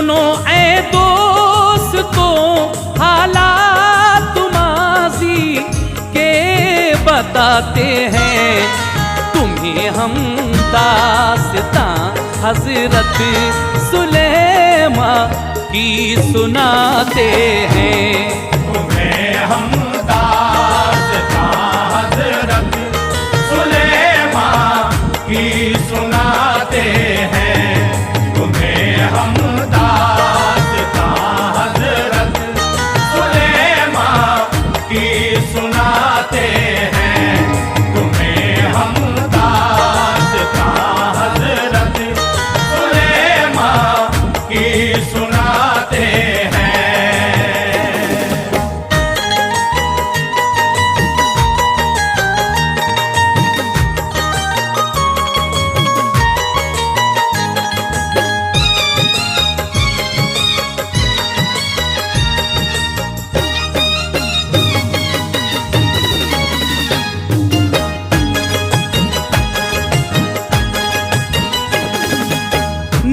सुनो ऐ दोस्तों हालात माज़ी के बताते हैं तुम्हें हम दास्तां हज़रत सुलेमान की सुनाते हैं। तुम्हें हम दास्तां हज़रत सुलेमान की सुनाते हैं। तुम्हें हम दास्तां हज़रत सुलेमान की सुनाते हैं। तुम्हें हम दास्तां हज़रत सुलेमान की सुनाते हैं।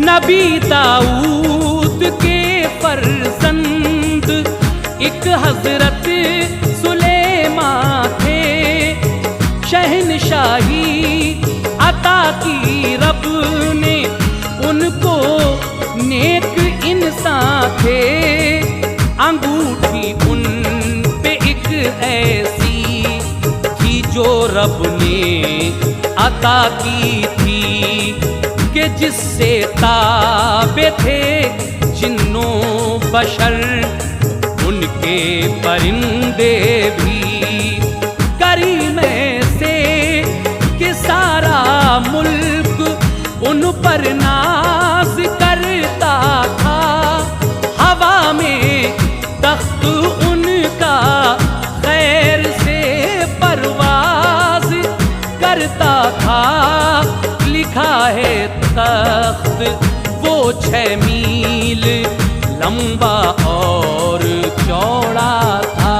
नबी दाऊद के फर्जंद एक हजरत सुलेमान थे। शहनशाही अता की रब ने उनको, नेक इंसान थे। अंगूठी उन पे एक ऐसी थी जो रब ने अता की थी कि जिससे ताबे थे जिन्नो बशर, उनके परिंदे भी। करीम से कि सारा मुल्क उन पर नाज करता था। हवा में तख्त उनका खैर से परवाज करता था। लिखा है तख्त वो 6 मील लंबा और चौड़ा था।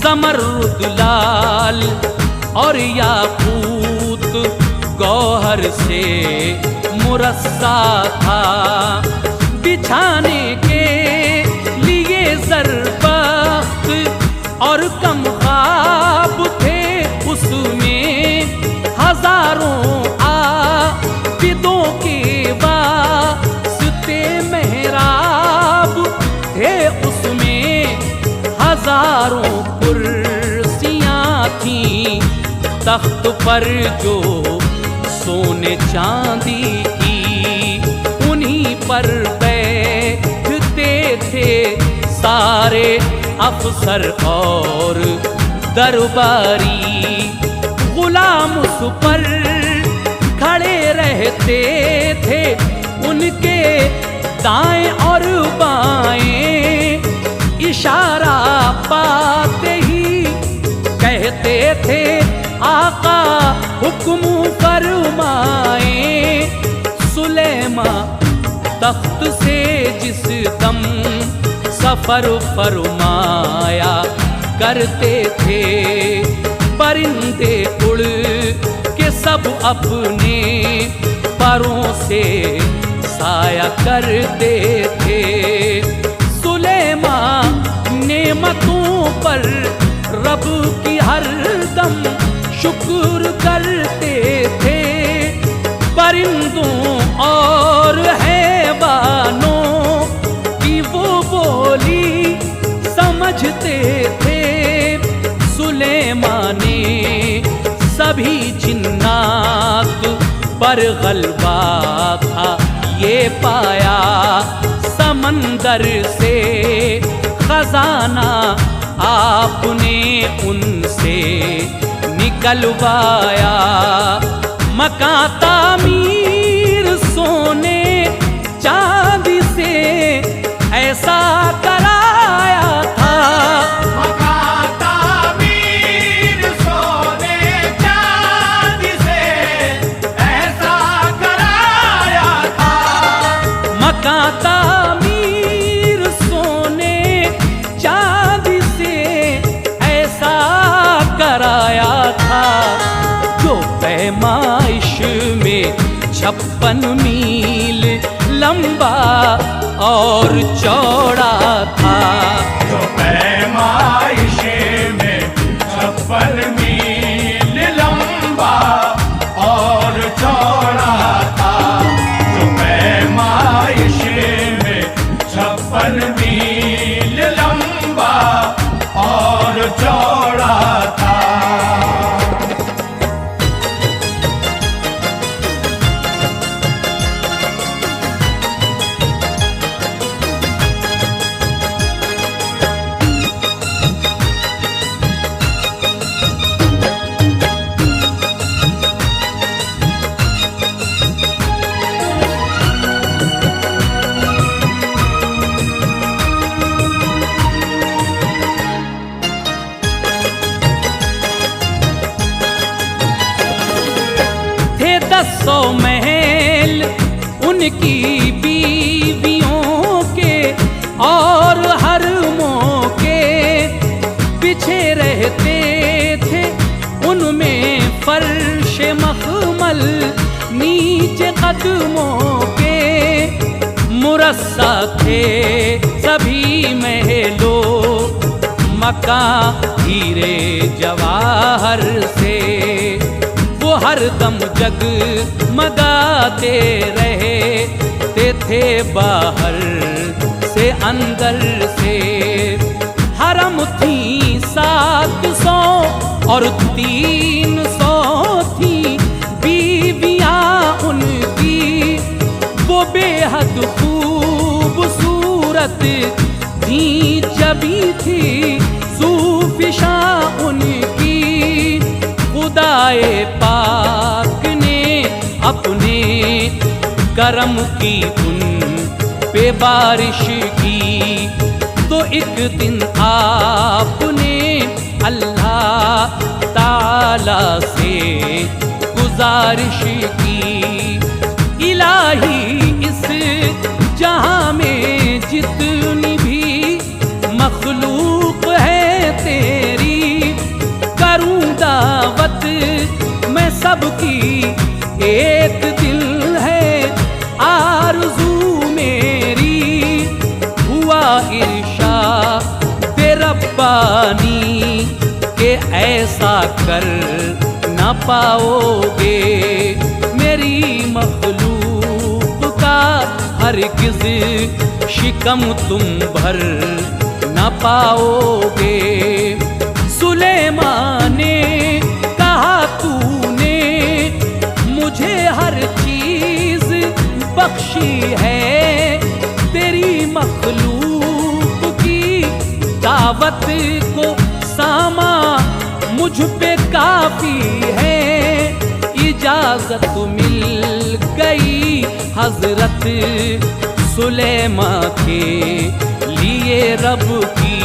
ज़मरुद लाल और याकूत गौहर से मुरस्सा था। बिछाने के लिए ज़रबख्त और कम ख्वाब थे उसमें। हजारों आबिदों के वास्ते मेहराब थे उसमें। हजारों कुर्सियाँ थीं तख्त पर जो सोने चांदी की। उन्हीं पर बैठते थे सारे अफसर और दरबारी। गुलाम उस पर खड़े रहते थे उनके दाएं और बाएं। इशारा पाते ही कहते थे आका हुक्म फरमाए। सुलेमान तख्त से जिस दम सफर फरमाया करते थे, परिंदे उड़ के सब अपने परों से साया करते थे। सुलेमान नेमतों पर रब की हर दम शुक्र करते थे। परिंदों और हैवानों की वो बोली समझते थे। सुलेमान ने सभी जिन्नात पर गलबा था ये पाया। समंदर से खजाना आपने उनसे निकलवाया। मकां तामीर सोने चांदी से ऐसा कराया था। तामीर सोने चांदी से ऐसा कराया था। जो पैमाइश में 56 मील लंबा और चौड़ा था। जो पैमाइशे में 56 मील लंबा और चौड़ा था। जो पैमाइशे में 56 मील लंबा और चौड़ा था। थे 100 महल उनकी बीवियों के, और हर मौके पीछे रहते थे उनमें फर्श मखमल नीचे कदमों के। मुरस्सा थे सभी महलों मकान हीरे जवाहर से। वो हरदम जगमगाते रहे थे बाहर से अंदर से। हरम थी 700 और 300 थी बीवियां उनकी। वो बेहद खूबसूरत थी जबी थी सूफिशा उनकी। खुदाए पाक ने अपने करम की उन पे बारिश की, तो एक दिन आपने अल्लाह ताला से गुजारिश की। इलाही इस जहां में जितनी भी मखलूक है तेरी, करूं दावत मैं सबकी। एक दिल है आरज़ू मेरी, हुआ इरशाद रब्बानी के ऐसा कर न पाओगे। मेरी मखलूक का हरगिज़ शिकम तुम भर न पाओगे। सुलेमान ने कहा तूने मुझे हर चीज बख्शी है, तेरी मखलूक की दावत को सामा मुझ पे काफी है। इजाजत मिल गई हजरत सुलेमान के लिए रब की।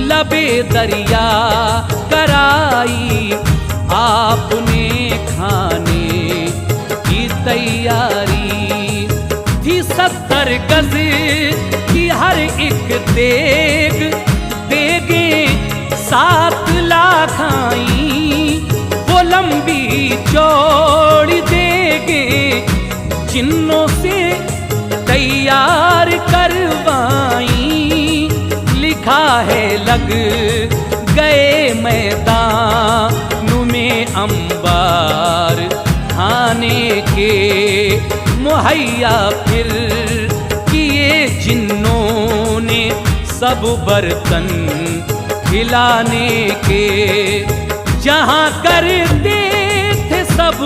लबे दरिया कराई आपने खाने की तैयारी। थी 70 गज की हर एक देग, देगे 7 लाख आई। वो लंबी चौड़ी देगे जिन्नों से तैयार करवाई। लिखा है लग गए मैदान में अंबार खाने के मुहैया। फिर किए जिन्नों ने सब बर्तन खिलाने के। जहाँ करते थे सब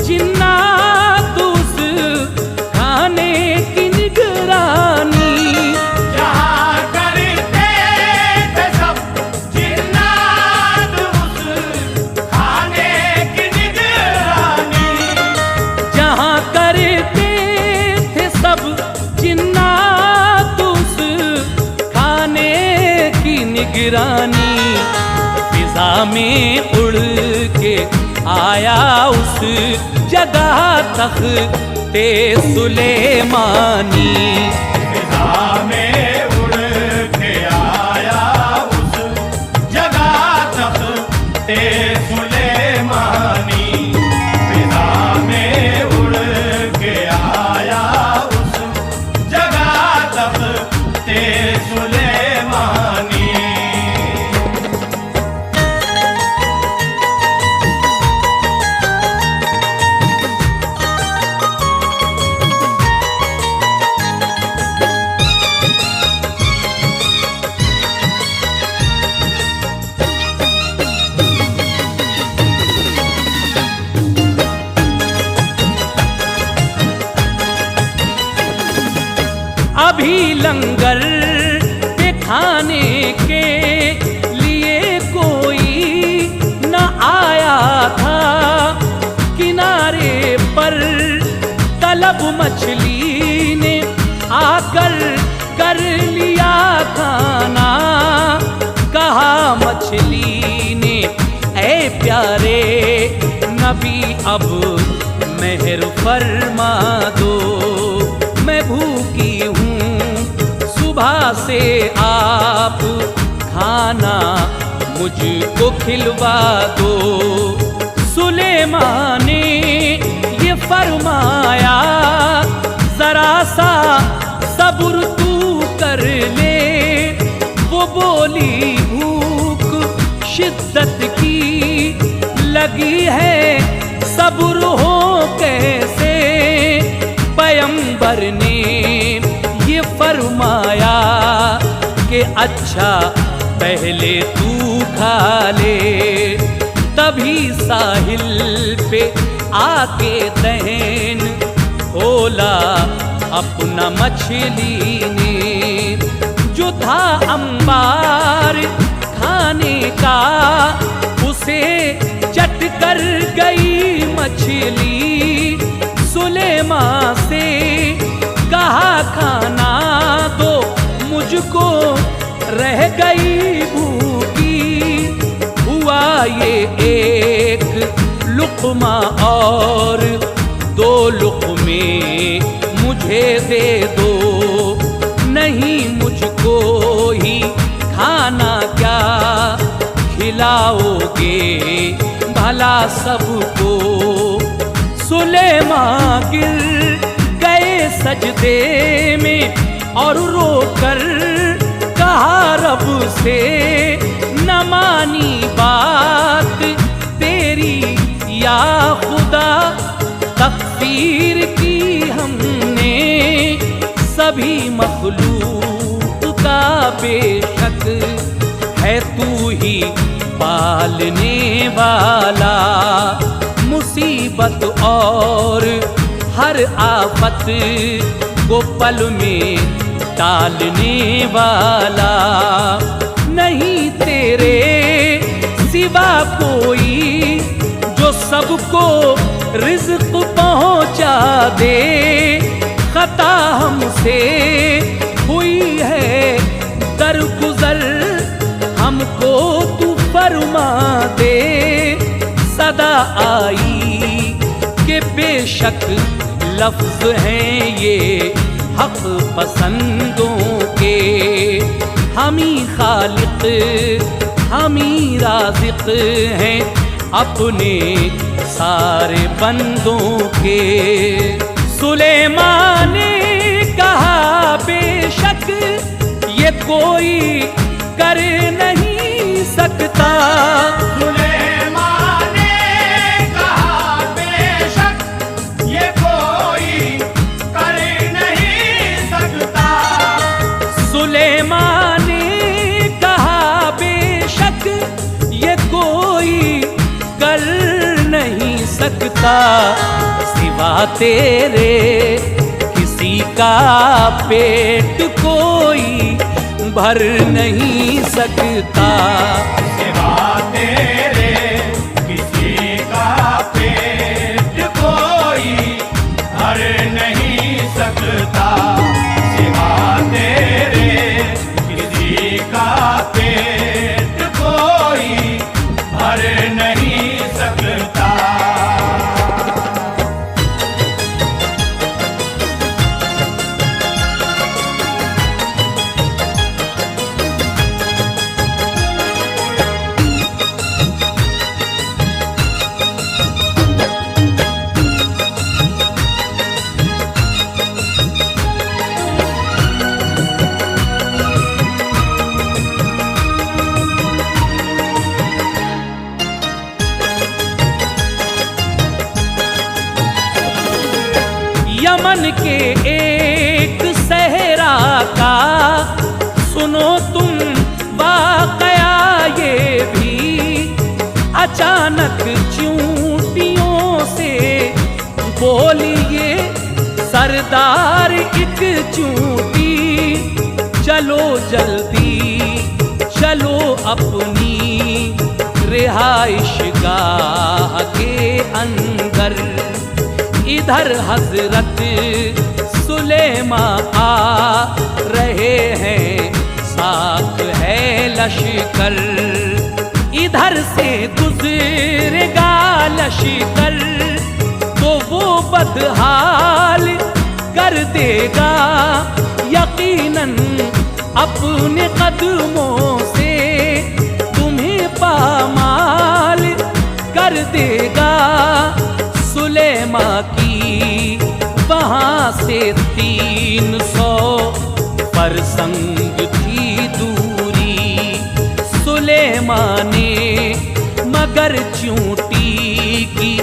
जिन्नात उस खाने की निगरानी। जहाँ करते थे सब जिन्नात उस खाने की निगरानी। जहाँ करते थे सब जिन्नात उस खाने की निगरानी। फिजा में उड़ के आया उस जगह तख्ते सुलेमानी। फिजा में उड़ के आया उस जगह तख्ते सुलेमानी। फिजा में उड़ के आया उस जगह अभी लंगर के खाने के लिए कोई न आया था। किनारे पर तलब मछली ने आकर कर लिया खाना। कहा मछली ने, ऐ प्यारे नबी अब मेहर फरमा दो, मैं भूखी हूँ सुबह से, आप खाना मुझको खिलवा दो। सुलेमान ने ये फरमाया, जरा सा सब्र तू कर ले। वो बोली भूख शिद्दत की लगी है, सब्र हो कैसे। पैगंबर ने ये फरमाया कि अच्छा पहले तू खा ले। तभी साहिल पे आके दहन खोला अपना मछली ने। जो था अंबार खाने का, उसे चट कर गई मछली। सुलेमा से कहा खाना दो मुझको, रह गई भूखी। हुआ ये एक लुक़मा और 2 लुक़मे मुझे दे दो। नहीं मुझको ही खाना क्या खिलाओगे भला सबको। सुलेमान गिर गए सजदे में और रोकर कहा रब से, न मानी बात तेरी या खुदा। तकफीर की हमने सभी मखलूक का, बेशक है तू ही पालने वाला। मुसीबत और हर आफत को पल में टालने वाला। नहीं तेरे सिवा कोई जो सबको रिज़्क़ पहुँचा दे। खता हमसे हुई है दरगुजर, हमको तू फरमा दे। सदा आई कि बेशक लफ्ज़ हैं ये हक पसंदों के। हमी खालिक हमी राज़िक़ हैं अपने सारे बंदों के। सुलेमान ने कहा बेशक ये कोई कर नहीं सकता। सुलेमान ने कहा बेशक ये कोई कर नहीं सकता। सुलेमान ने कहा बेशक ये कोई कर नहीं सकता। सिवा तेरे किसी का पेट कोई भर नहीं सकता। सिवा तेरे किसी का पेट कोई भर नहीं सकता। सिवा तेरे किसी का पेट कोई भर नहीं सकता। यमन के एक सहरा का सुनो तुम वाकया ये भी। अचानक चूंटियों से बोलिए सरदार एक चूंटी। चलो जल्दी चलो अपनी रिहाइश गाह के अंदर। इधर हजरत सुलेमा आ रहे हैं, साथ है लश्कर। इधर से गुजरेगा लश्कर तो वो बदहाल कर देगा यकीनन अपने कदमों से तुम्हें पामाल कर देगा। सुलेमा की वहाँ से 300 फरसंग थी दूरी। सुलेमा ने मगर चूंटी की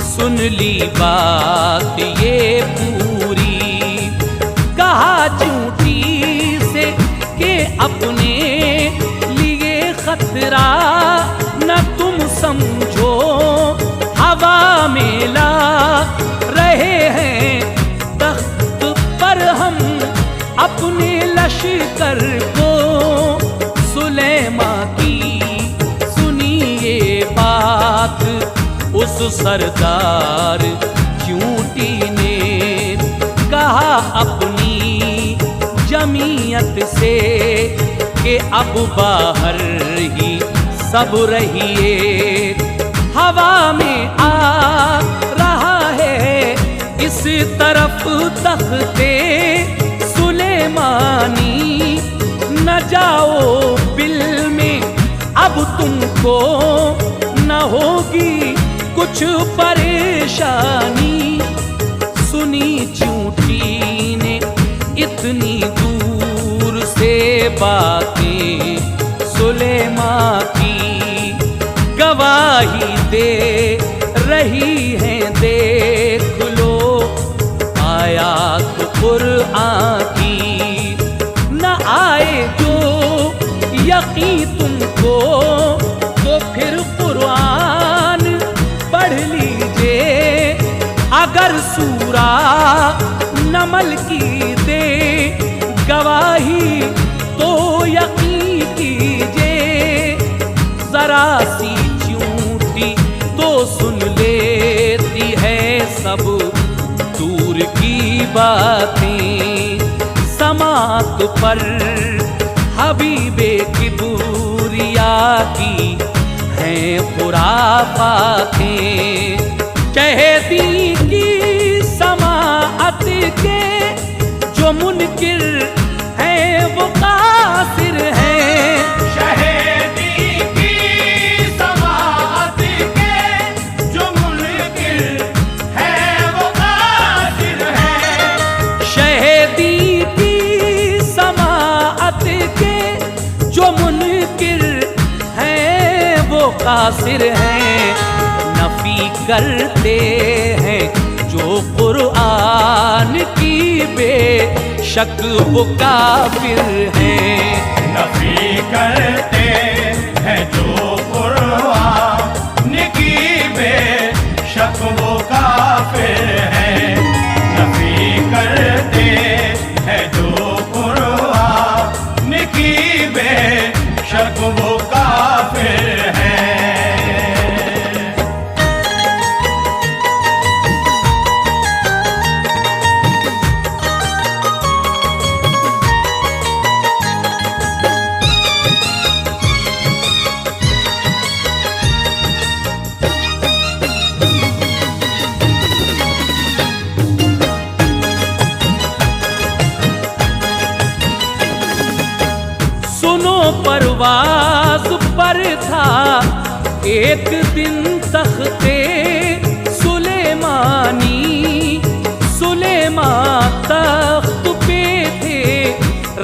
सुन ली बात ये पूरी। कहा चूंटी से कि अपने लिए खतरा न तुम समझो, हवा में ला रहे हैं तख्त पर हम अपने लश्कर को। सुलेमा की सुनिए बात उस सरदार चूंटी ने कहा अपनी जमीयत से कि अब बाहर ही सब रहिए। हवा में आ रहा है इस तरफ तख्ते सुलेमानी। न जाओ बिल में अब तुमको न होगी कुछ परेशानी। सुनी चूंटी ने इतनी दूर से बातें सुलेमा की, गवाही दे रही हैं देख लो आयात कुरआन की। न आए जो यकीन तुमको तो फिर कुरआन पढ़ लीजिए। अगर सूरा नमल की दे गवाही तो यकीन कीजिए। जरा सी चूंटी तो सुन लेती है सब दूर की बातें। समात पर हबीबे किबरिया की हैं खुराफातें। कहती की समाअत के जो मुनकिर हैं वो कासिर हैं। शहेदी की समाअत के जो मुनकिर हैं वो कासिर हैं। शहेदी की समाअत के जो मुनकिर हैं वो कासिर हैं। नफी करते हैं जो कुरआन की बेशक वो काफिर हैं। नफी करते हैं जो कुरआन की बेशक वो काफिर हैं। नफी करते हैं जो कुरआन की बेशक वो काफिर हैं। परवाज़ पर था एक दिन तख्ते सुलेमानी। सुलेमा तख्त पे थे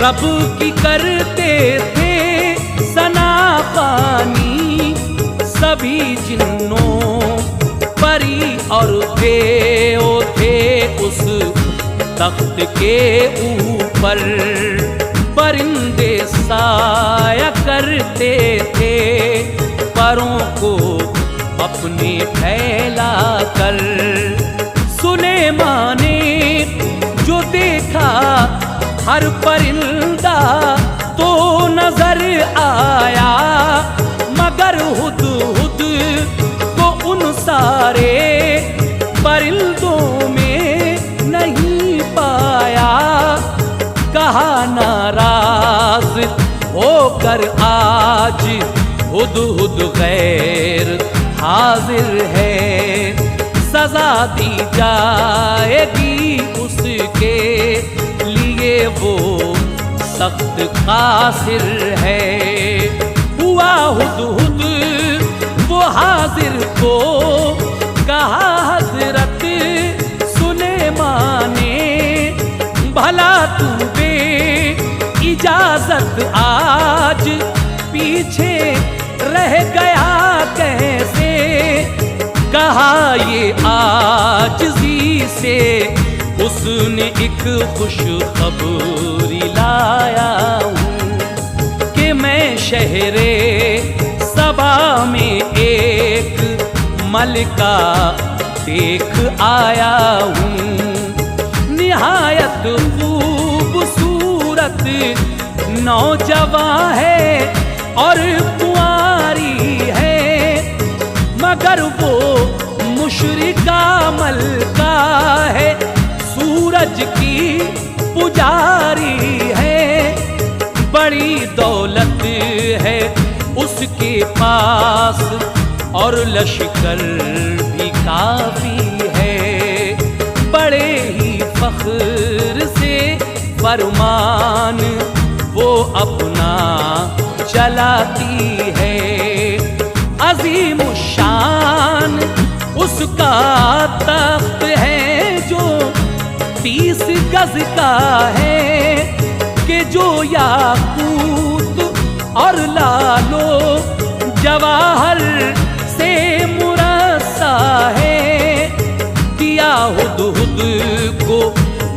रब की करते थे सना पानी। सभी जिन्नों परी और देव थे उस तख्त के ऊपर। परिंदे साया करते थे परों को अपने फैला कर। सुलेमान ने जो देखा हर परिंदा नजर आया, मगर हुदहुद को उन सारे परिंदों में नहीं पाया। कहा नाराज होकर आज हुदहुद गैर हाजिर है, सजा दी जाएगी उसके लिए वो सख्त कासिर है। हुआ हुदहुद वो हाजिर को कहा हजरत सुलेमान ने, भला तू बे इजाजत आज पीछे रह गया कैसे। कहा ये आजिज़ी से उसने एक खुशखबरी लाया हूँ कि मैं शहरे सबा में एक मलिका देख आया हूँ। निहायत खूबसूरत नौजवान है और कुंवारी है, मगर वो मुशरिका मलका है, सूरज की पुजारी है। बड़ी दौलत है उसके पास और लश्कर भी काफी है। बड़े ही फख्र से फरमान वो अपना चलाती है। अजीम शान उसका तख्त है जो 30 गज का है, कि जो याकूत और लालो जवाहर से मुरस्सा है। दिया हुदहुद को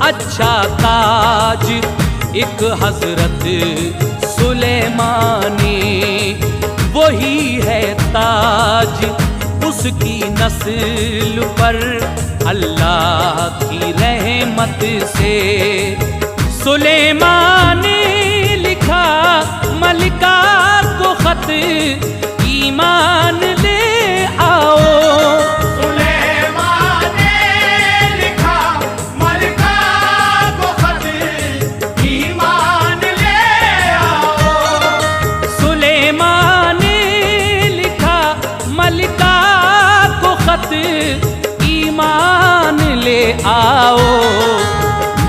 अच्छा ताज एक हजरत सुलेमान ने, वही है ताज उसकी नस्ल पर अल्लाह की रहमत से। सुलेमान ने लिखा मलिका को खत, ईमान ले आओ। सुलेमान ने लिखा मलिका को खत, ईमान ले आओ। सुलेमान ने लिखा मलिका को खत, ईमान ले आओ।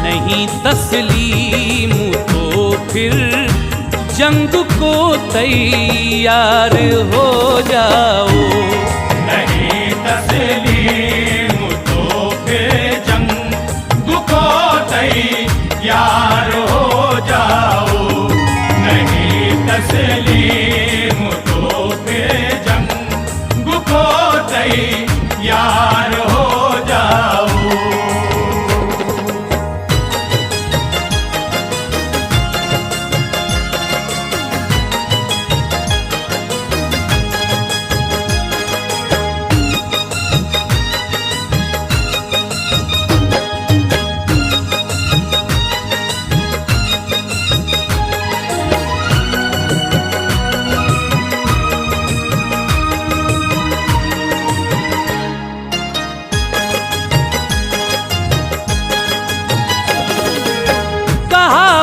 नहीं तस्लीम तो फिर जंग को तैयार हो जाओ। नहीं तस्लीम तो फिर जंग को तैयार हो जाओ। नहीं तस्लीम तो फिर जंग को तैयार हो जाओ।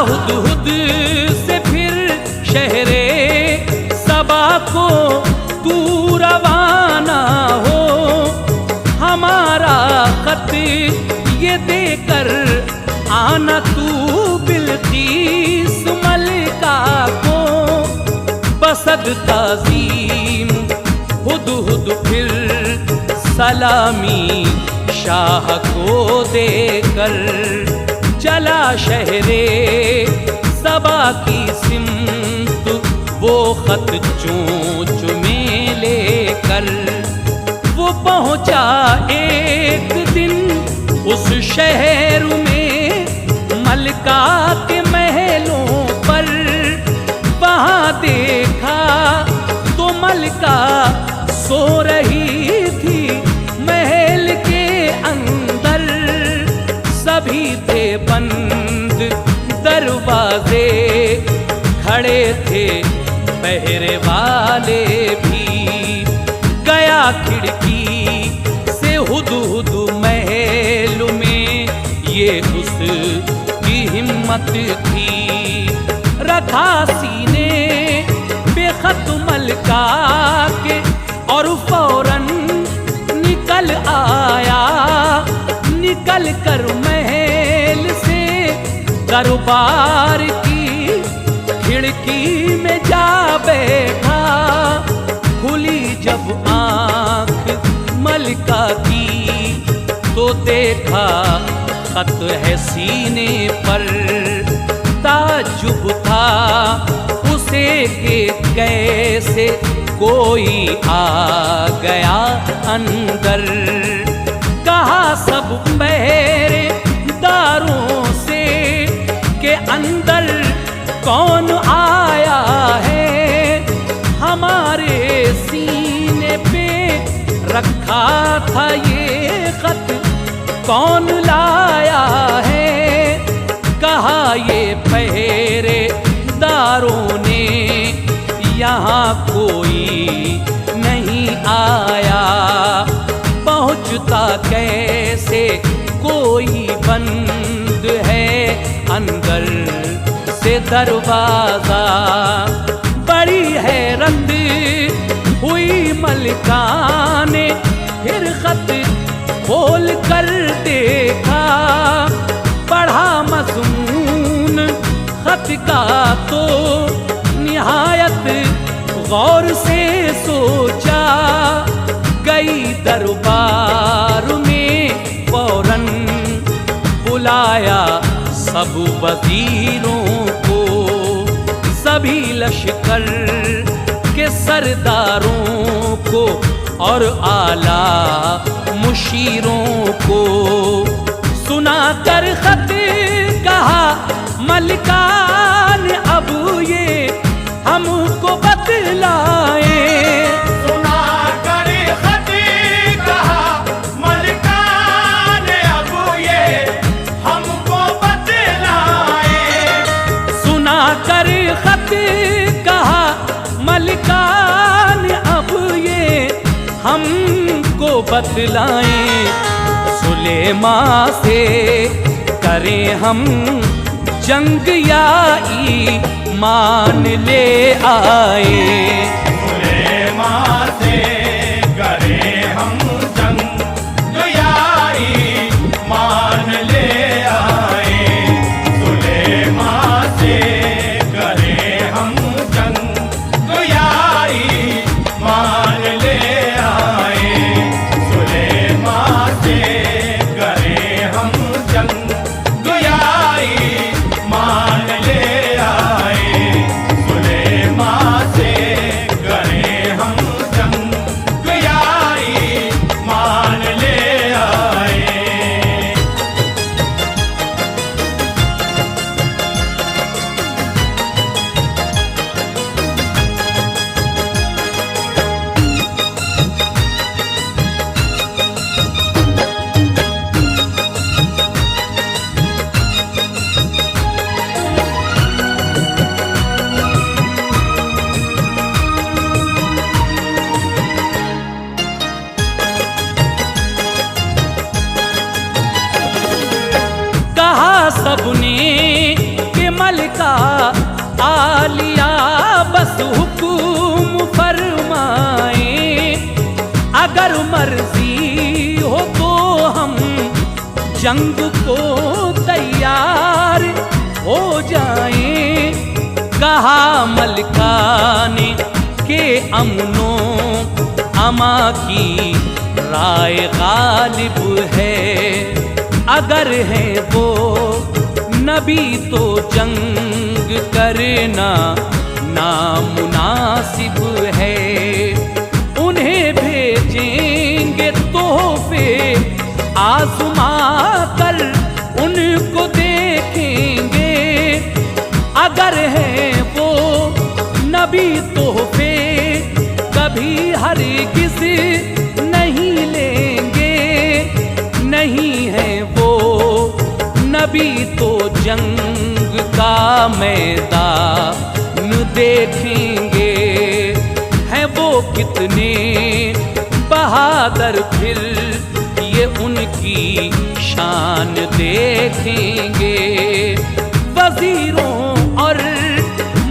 हुदहुद से फिर शहरे सबा को तू रवाना हो। हमारा खत ये देकर आना तू बिल्कीस मलिका को। बसद ताज़ीम हुदहुद फिर सलामी शाह को देकर चला शहरे सबा की सिमत वो खत चोंच में लेकर। वो पहुंचा एक दिन उस शहर में मलिका के महलों पर। वहां देखा तो मलिका सो रही थी महल के अंदर। सभी थे बंद दरवाजे, खड़े थे पहरे वाले भी। गया खिड़की से हुदहुद महल में, ये उसकी हिम्मत थी। रखा सीने बेखत मलका के और फौरन निकल आया। निकल कर महल से दरबार की खिड़की में जा बैठा। खुली जब आंख मलका की तो देखा खत है सीने पर। ताज्जुब था उसे कि कैसे कोई आ गया अंदर। कहा सब पहरेदारों से के अंदर कौन आया है। हमारे सीने पे रखा था ये खत कौन लाया है। कहा ये पहरेदारों ने, यहाँ कोई नहीं आया। पहुँचता कैसे कोई बंद है अंदर से दरवाजा। बड़ी हैरत हुई मलिका ने फिर खत खोल कर देखा। पढ़ा मज़मून खत का तो निहायत गौर से सोचा। गई दरबार में फौरन बुलाया सब वजीरों को। सभी लश्कर के सरदारों को और आला मुशीरों को। सुना कर खत कहा मलिका ने अब ये हमको बतलाए। सुना कर खत कहा मलिका ने अब ये हमको बतलाए। सुना कर खत कहा मलिका ने अब ये हमको बतलाएं। सुलेमा से करें हम जंग या ईमान ले आए। सुलेमा से करें हम जंग या ईमान ले आए। सुलेमा से करें हम जंग या ईमान ले आए। सुलेमा से करें हम जंग या ईमान ले आए। सुलेमा से करें हम जंग या ईमान ले आए। कहा सबने कि मलिका आलिया बस हुक्म फरमाए। अगर मर्जी हो तो हम जंग को तैयार हो जाएं। कहा मलिका ने के अमनो अमा की राय गालिब है। अगर है वो नबी तो जंग करना नामुनासिब है। उन्हें भेजेंगे तोहफे आज़मा कर उनको देखेंगे। अगर है वो नबी तोहफे कभी हरगिज़ नहीं लेंगे। नहीं है वो नबी तो जंग का मैदान देखेंगे, हैं वो कितने बहादुर, फिर ये उनकी शान देखेंगे। वजीरों और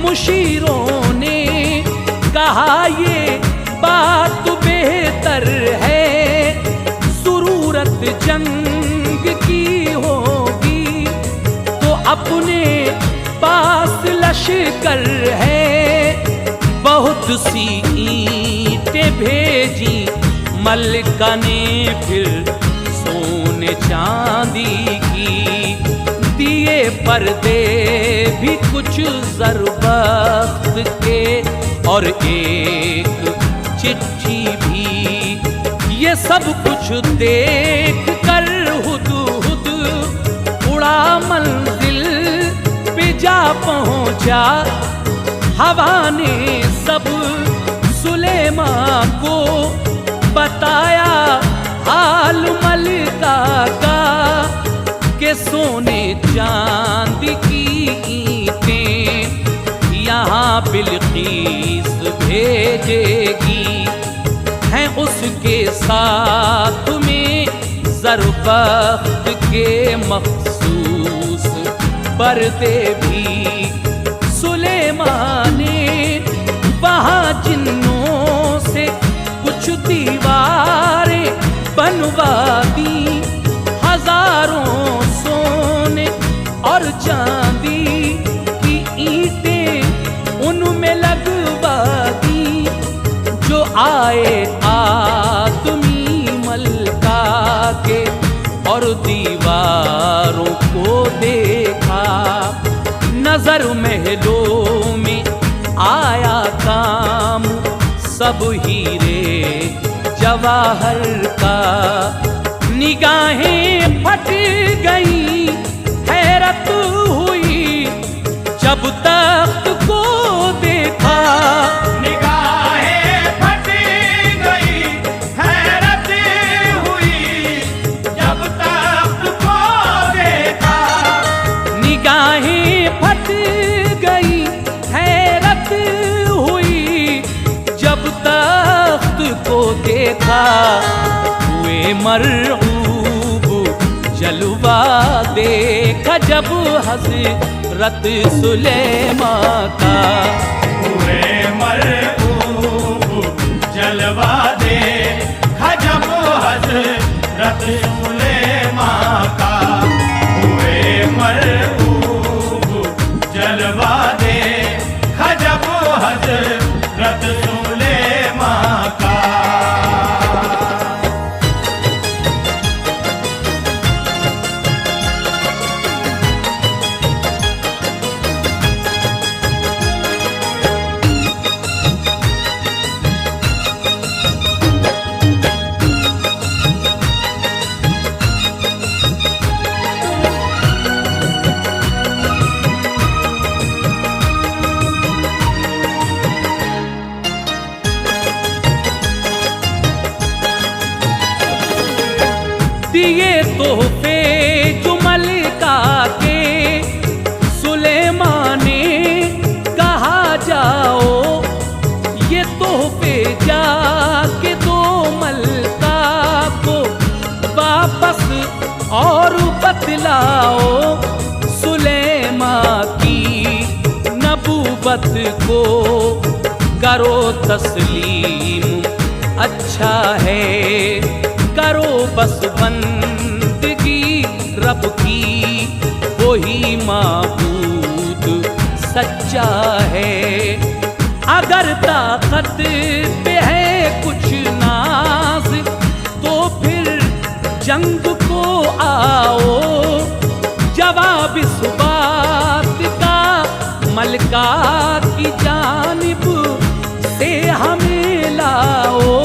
मुशीरों ने कहा ये बात बेहतर है, जरूरत जंग की होगी तो अपने पास लश्कर है। बहुत सी ईंटें भेजी मल्लिका ने फिर सोने चांदी की, दिए पर्दे भी कुछ ज़रबख्त के और एक चिट्ठी भी। ये सब कुछ देख कर हुदहुद उड़ा मंजिल पे जा पहुंचा। हवा ने सब सुलेमा को बताया हाल मलिका का, के सोने चांदी की ईंटें यहाँ बिल्कीस भेजेगी, हैं उसके साथ में ज़रबख्त के मखसूस पर्दे भी। सुलेमान ने वहाँ जिन्नों से कुछ दीवारें बनवा दी, हजारों सोने और चांदी की ईंटें उनमें लगवा दी। जो आए आदमी मलका के और दीवारों को देखा, नजर महलों में आया काम सब हीरे जवाहर का। निगाहें फट गई, हैरत हुई जब तख्त को देखा। निगाहें फट गई, हैरत हुई जब तख्त को देखा। निगाहें फट गई, हैरत हुई जब तख्त को देखा। हुए मरऊब जलवा देखा जब हज़रत सुलेमान का। हुए मरऊब जलवा देखा जब हज़रत सुलेमान का। हुए मरऊब जलवा देखा जब हज़रत सुलेमान का। दिए तोहफे जो मलिका के, सुलेमान ने कहा जाओ ये तोहफे जाके दो मलिका को वापस और बतलाओ। सुलेमान की नबूवत को करो तस्लीम, अच्छा है करो बस बंदगी रब की, वही माबूद सच्चा है। अगर ताकत पे है कुछ नाज तो फिर जंग को आओ। जवाब इस बात का मलका की जानिब से हमें लाओ।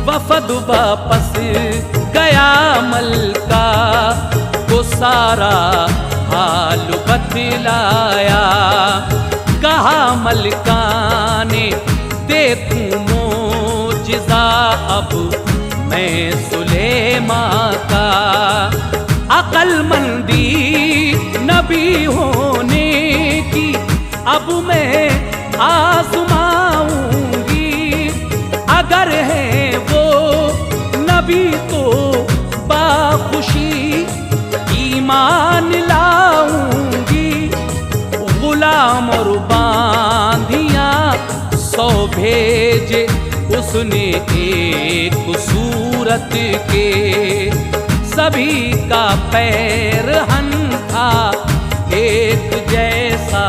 वफद वापस गया मलका को सारा हाल बतलाया। कहा मलका ने देखूं मोजिज़ा अब मैं सुलेमान का। अक्लमंदी नबी होने की अब मैं आजमाऊंगी, अगर है वो नबी तो बाखुशी ईमान लाऊंगी। गुलाम और बांधियां 100 भेजे उसने एक सूरत के, सभी का पैरहन था एक जैसा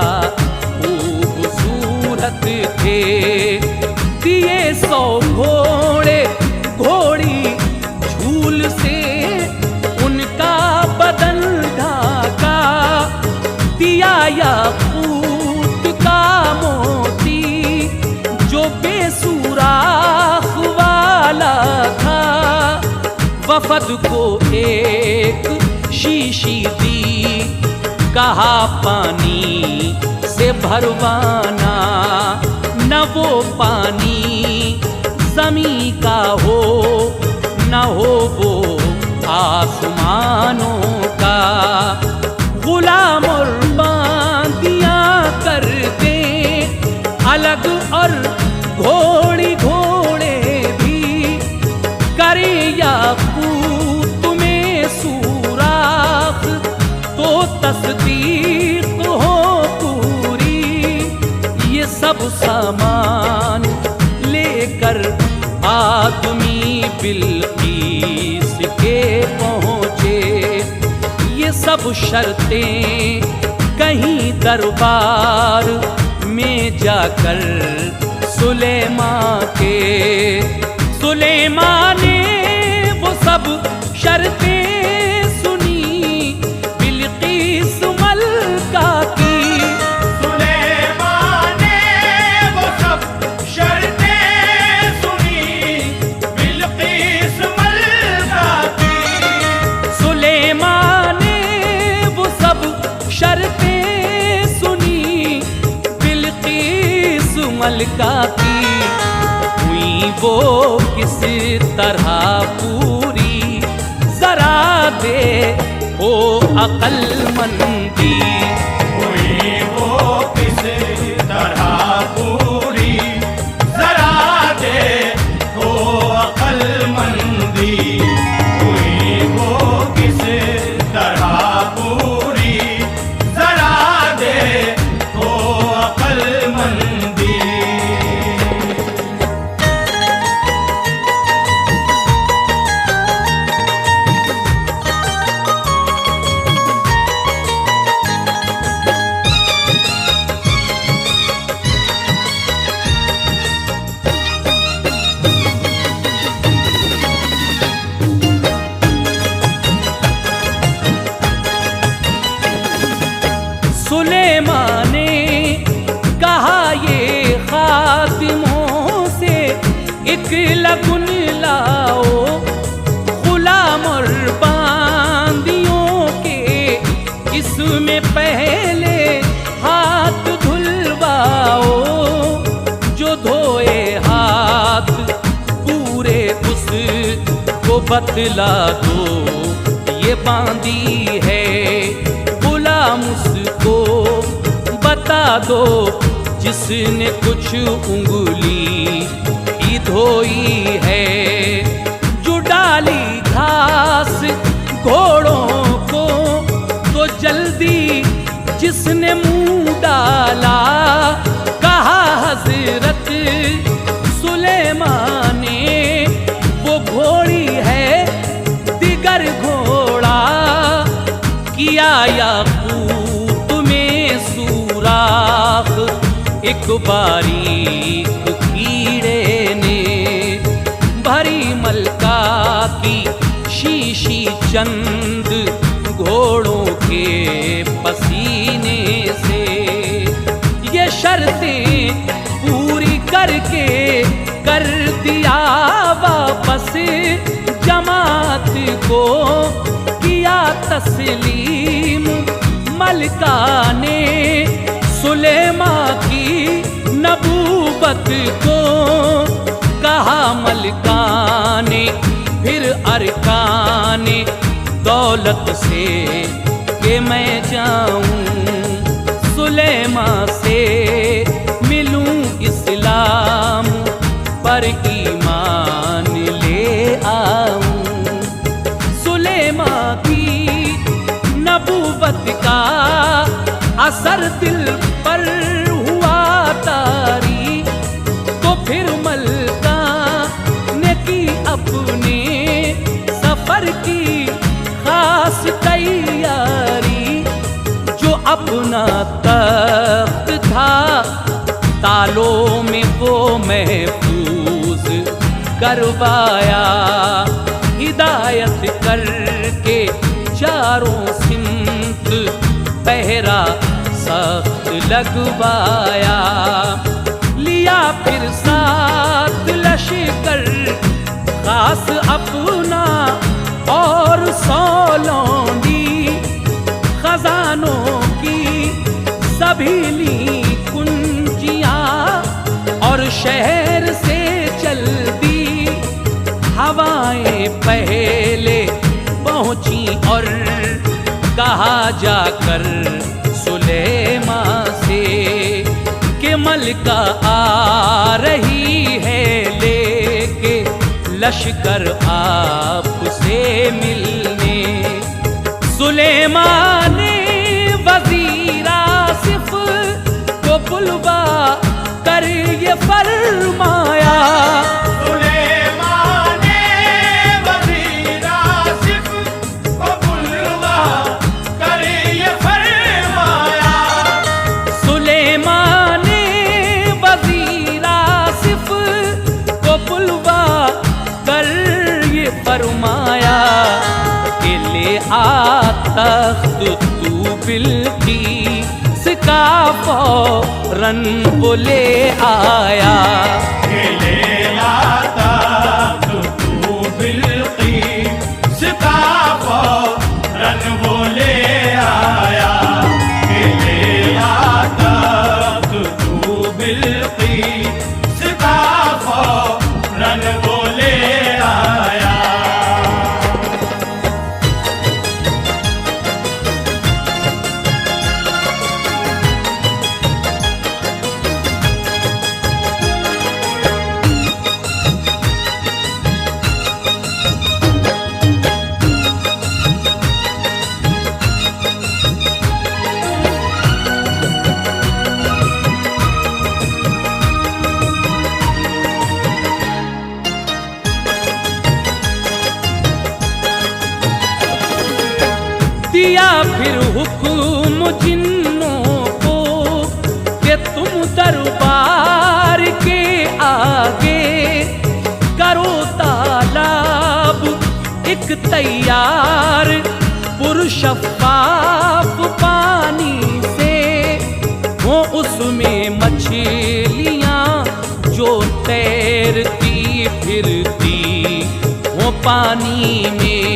खूबसूरत थे। दिए 100 घोड़े घोड़ी झूल से उनका बदन ढाका, दिया याकूत का मोती जो बेसुराख वाला था। वफद को एक शीशी दी, कहा पानी से भरवाना, न वो पानी ज़मीं का हो न हो वो आसमानों का। गुलाम और बांदियां कर दे अलग और घोड़ी घोड़े भी, करे याकूत में सुराख तो तस्दीक हो पूरी। ये सब सामान लेकर आदमी बिल्कीस के पहुँचे, ये सब शर्तें कहीं दरबार में जाकर सुलेमान के। सुलेमान ने वो सब शर्तें सुनी बिल्कीस मलका की। सुलेमान ने वो सब शर्तें सुनी बिल्कीस मलका की। सुलेमान ने वो सब शर्तें सुनी बिल्कीस मलका की। हुई वो किस तरह पूरी, जरा दे ओ अक्लमंदी। हुई वो किस तरह पूरी, जरा दे ओ अक्लमंदी। हुई वो किस तरह पूरी, जरा दे ओ अक्लमंदी। सुलेमान ने कहा ये खातिमों से एक लगुन लाओ, गुलाम और बांदियों के इसमें पहले हाथ धुलवाओ। जो धोए हाथ पूरे उसको बतला दो, ये बांदी है गुलाम उसको बता दो, जिसने कुछ उंगली ही धोई है। जो डाली घास घोड़ों को तो जल्दी जिसने मुंह डाला, कहा हजरत सुलेमान ने वो घोड़ी है दिगर घोड़ा, किया याकूत में सुराख एक बारीक कीड़े ने। भरी मलका की शीशी चंद घोड़ों के पसीने से, ये शर्तें पूरी करके कर दिया वापस जमात को। किया तस्लीम मलका ने सुलेमान की नबूवत को, कहा मलका ने फिर अरकान दौलत से कि मैं जाऊं सुलेमान से असर दिल पर हुआ तारी, तो फिर मलका ने की अपने सफर की खास तैयारी। जो अपना तख्त था तालों में वो महफूज करवाया, हिदायत करके चारों सिमत पहरा सख्त लगवाया। लिया फिर साथ लश्कर खास अपना और 100 लौंडी, खजानों की सभी ली कुंजियां और शहर से चल दी। हवाएं पहले पहुंची और कहा जाकर सुलेमा से कि मलका आ रही है लेके लश्कर आपसे मिलने। सुलेमा ने वजीर आसिफ को बुलवा कर ये फरमाया, फरमाया कि ले आ तख्त तू बिल्कीस का फौरन वो ले आया। कि ले आ तख्त तू बिल्कीस का फौरन वो ले आया। कि ले आ तख्त तू बिल्कीस का फौरन वो ले आया। दिया फिर हुक्म जिन्नों को कि तुम दरबार के आगे करो तालाब एक तैयार पुरशफ़ाफ़ पानी से। हो उसमें मछलियाँ जो तैरती फिरती हो पानी में,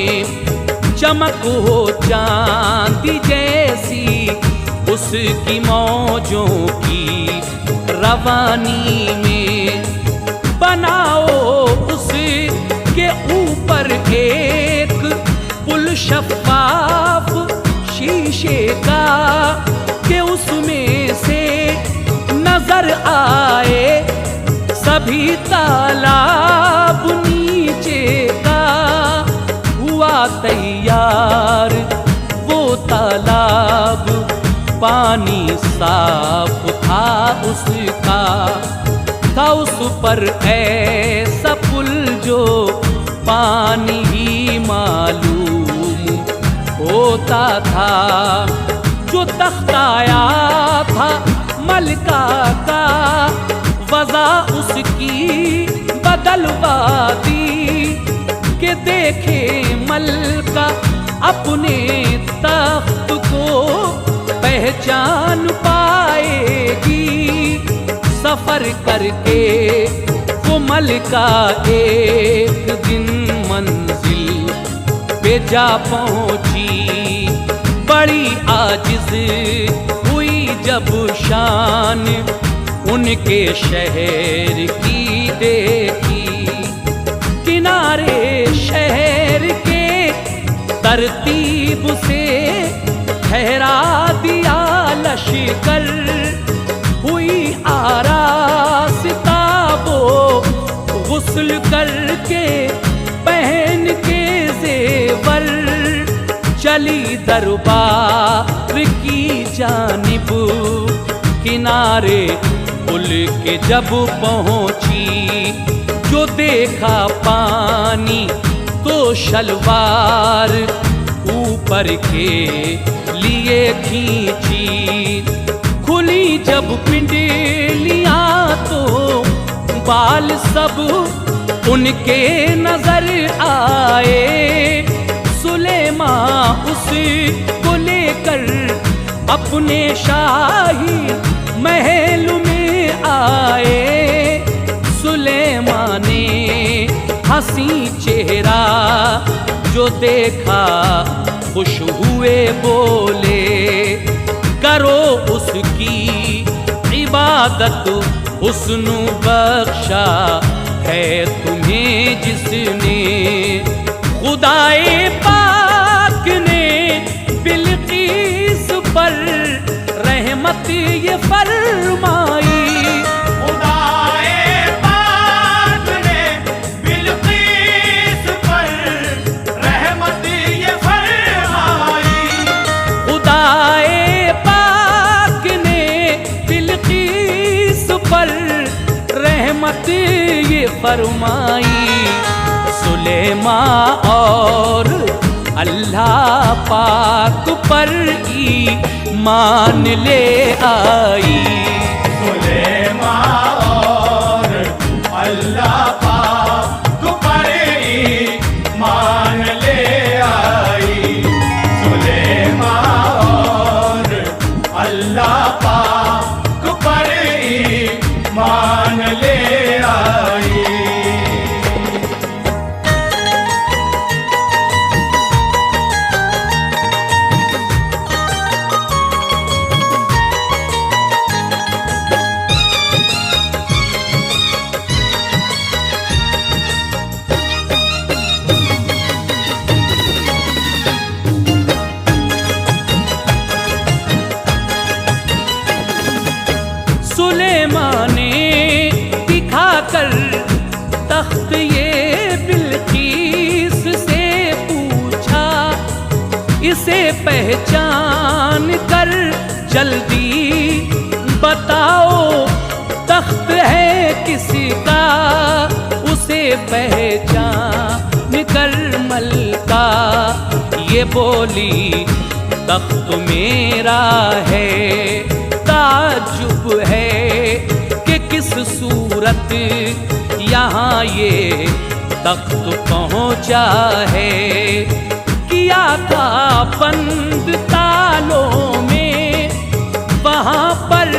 चमक हो चांदी जैसी उसकी मौजों की रवानी में। बनाओ उसके ऊपर एक पुल शफ़ाफ शीशे का कि उसमें से नजर आए सभी तालाब नीचे का। हुआ तैयार वो तालाब पानी साफ था उसका, था उस पर ऐसा पुल जो पानी ही मालूम होता था। जो तख्ताया था मलका का वज़ा उसकी बदलवा दी कि देखे मलका अपने तख्त को पहचान पाएगी। सफर करके वो मलका एक दिन मंजिल पे जा पहुंची। बड़ी आजिज़ हुई जब शान उनके शहर की देखी। किनारे शहर के तरतीब से ठहरा दिया लश्कर। हुई आरास्ता वो गुस्ल करके पहन के जेवर, चली दरबार की जानिब किनारे पुल के जब पहुंची, जो देखा पानी तो शलवार ऊपर के लिए खींची। खुली जब पिंडलियां तो बाल सब उनके नजर आए। सुलेमान उसको लेकर अपने शाही महल में आए। सुलेमान ने हंसी चेहरा जो देखा खुश हुए बोले, करो उसकी इबादत, हुस्न बख्शा है तुम्हें जिसने। खुदाए पाक ने बिल्कीस पर रहमत ये फरमाई। खुदाए पाक ने बिल्कीस पर रहमत ये फरमाई। खुदाए पाक ने बिल्कीस पर रहमत ये फरमाई। सुलेमान और अल्लाह पाक पर ईमान ले आई। सुलेमान और अल्लाह पाक पर ईमान ले आई। सुलेमान और अल्लाह पाक पर ईमान ले आई। सुलेमान ने दिखाकर तख्त ये बिल्कीस से पूछा, इसे पहचान कर जल्दी बताओ तख्त है किसका। उसे पहचान कर मलका ये बोली, तख्त मेरा है। ताजुब है कि किस सूरत यहाँ ये तख्त पहुँचा है। किया था बंद तालों में, वहाँ पर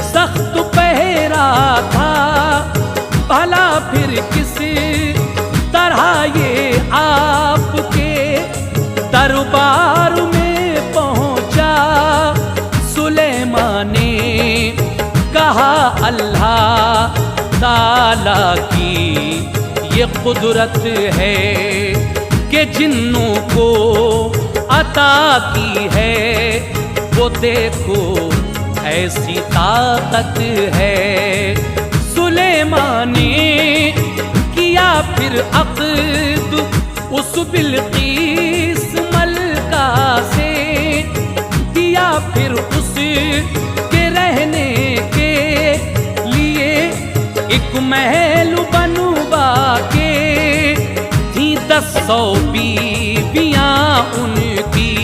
सख्त पहरा था। भला फिर किस तरह ये आपके दरबार में पहुँचा। सुलेमान ने कहा अल्लाह ताला की ये कुदरत है कि जिन्नों को अता की है। वो देखो ऐसी ताकत है। सुलेमान ने किया फिर अक़द उस बिल्कीस मलका से, दिया फिर उस के रहने के लिए एक महल बनवा के। थी 10 बीवियां उनकी,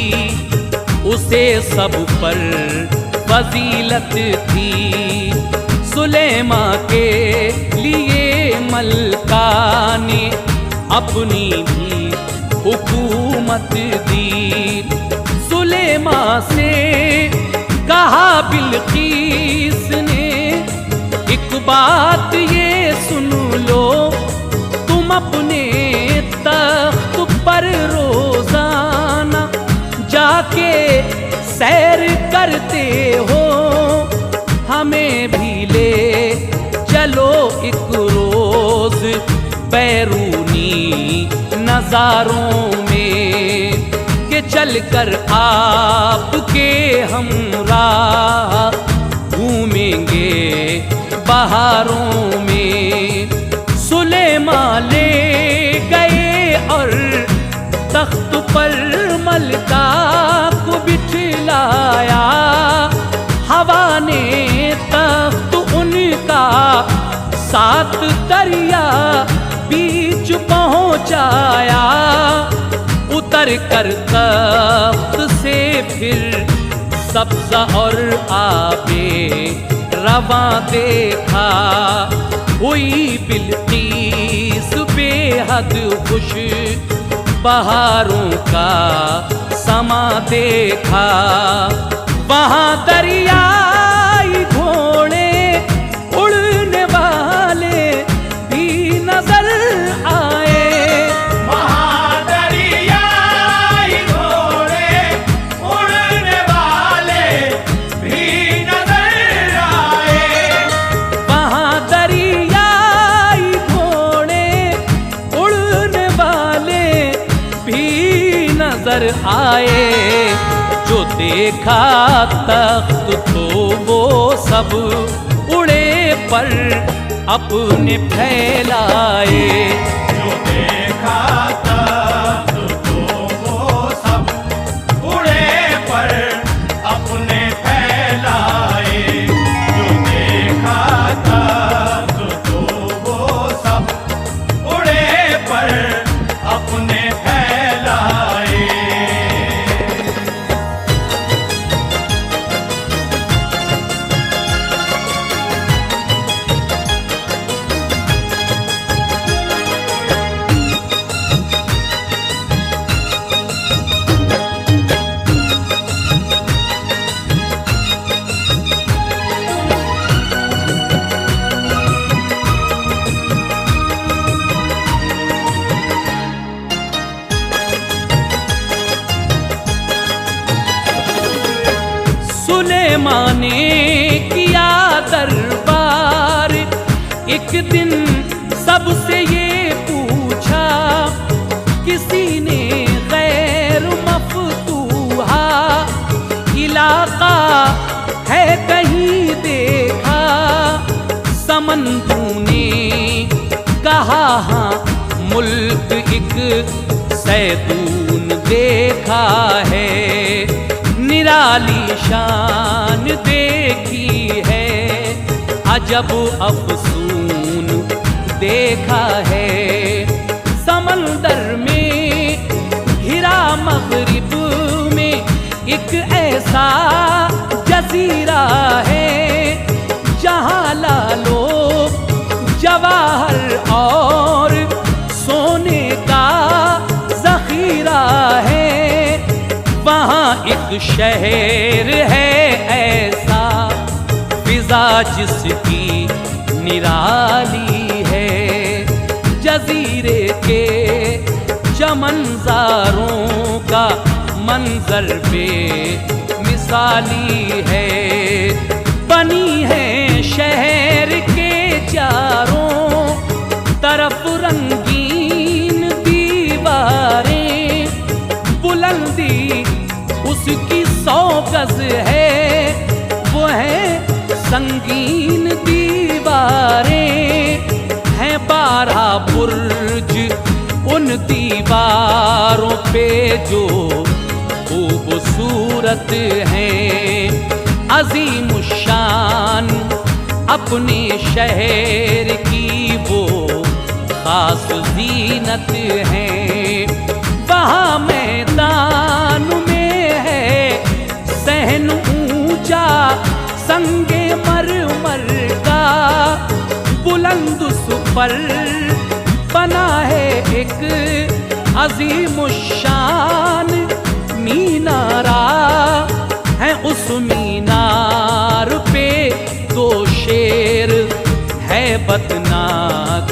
उसे सब पर फजीलत थी। सुलेमान के लिए मलका ने अपनी भी हुकूमत दी। सुलेमान से कहा बिल्कीस ने, एक बात ये सुन लो, तुम अपने तख्त पर रोजाना जाके सैर करते हो। हमें भी ले चलो एक रोज बैरूनी नजारों में, के चलकर आपके हमराह घूमेंगे बहारों में। सुलेमान ले गए और तख्त पर मलका को बिठलाया। कर तख्त से फिर सब्ज़ा और आबे रवां देखा। हुई बिल्कीस बेहद खुश, बहारों का समा देखा। वहाँ दरियाई घोड़े उड़ने वाले भी नजर आए। वहाँ दरियाई घोड़े उड़ने वाले भी नजर आए। वहाँ दरियाई घोड़े उड़ने वाले भी नजर आए। जो देखा तख्त तो वो सब उड़े पर अपने फैलाए। जो देखा तख्त तो वो सब उड़े पर अपने फैलाए। जो देखा तख्त तो वो सब उड़े पर अपने फैलाए। सुलेमान ने किया दरबार, एक दिन सबसे ये पूछा। किसी ने गैर मफतूहा इलाका है कहीं देखा। समंदू ने कहा हाँ मुल्क एक सैदून देखा है। निराली शान देखी है, अजब अफसून देखा है। समंदर में हिरा मगरिब में एक ऐसा जजीरा है जहाँ लालो जवाहर और सोने का जखीरा है। वहाँ एक शहर है ऐसा, फिजा जिसकी निराली है। जजीरे के चमनजारों का मंजर पे मिसाली है। बनी है शहर के चारों तरफ रंगीन दीवारें। बुलंदी उसकी 100 गज है, वो है संगीन दीवारें। हैं 12 बुर्ज उन दीवारों पे जो खूबसूरत हैं। अजीम शान अपने शहर की वो खास जीनत हैं। वहाँ मैदान में है सहन ऊंचा संगे मरमर का। बुलंद उस पर बना है एक अजीम शान मीनारा है। उस मीनार पे 2 शेर है बदनाक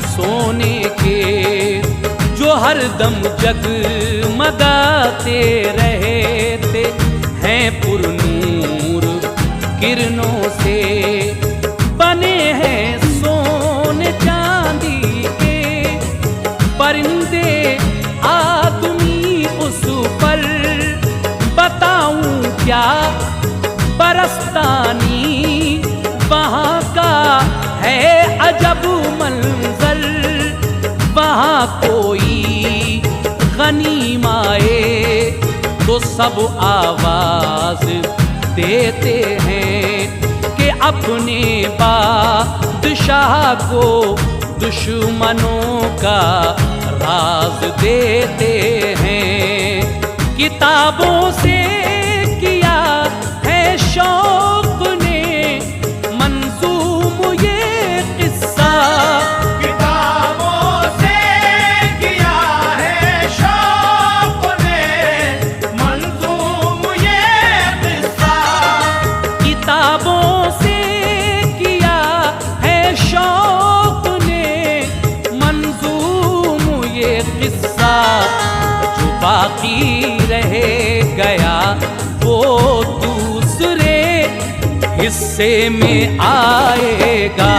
सोने के, जो हरदम जगमगाते रहते हैं पुरनूर किरणों से। बने हैं सोने चांदी के परिंदे आदमी उस पर। बताऊं क्या बरस्तानी वहाँ का है अजब मंजर। वहाँ कोई गनीम आए तो सब आवाज देते हैं कि अपने बादशाह को दुश्मनों का आवाज देते हैं। किताबों से किया है शौक ने मंजूम ये किस्सा, किताबों से किया है शौक ने मंजूम ये किस्सा, किताबों से किया है शौक ने मंजूम ये किस्सा। जो बाकी रह गया वो दूसरे हिस्से में आएगा।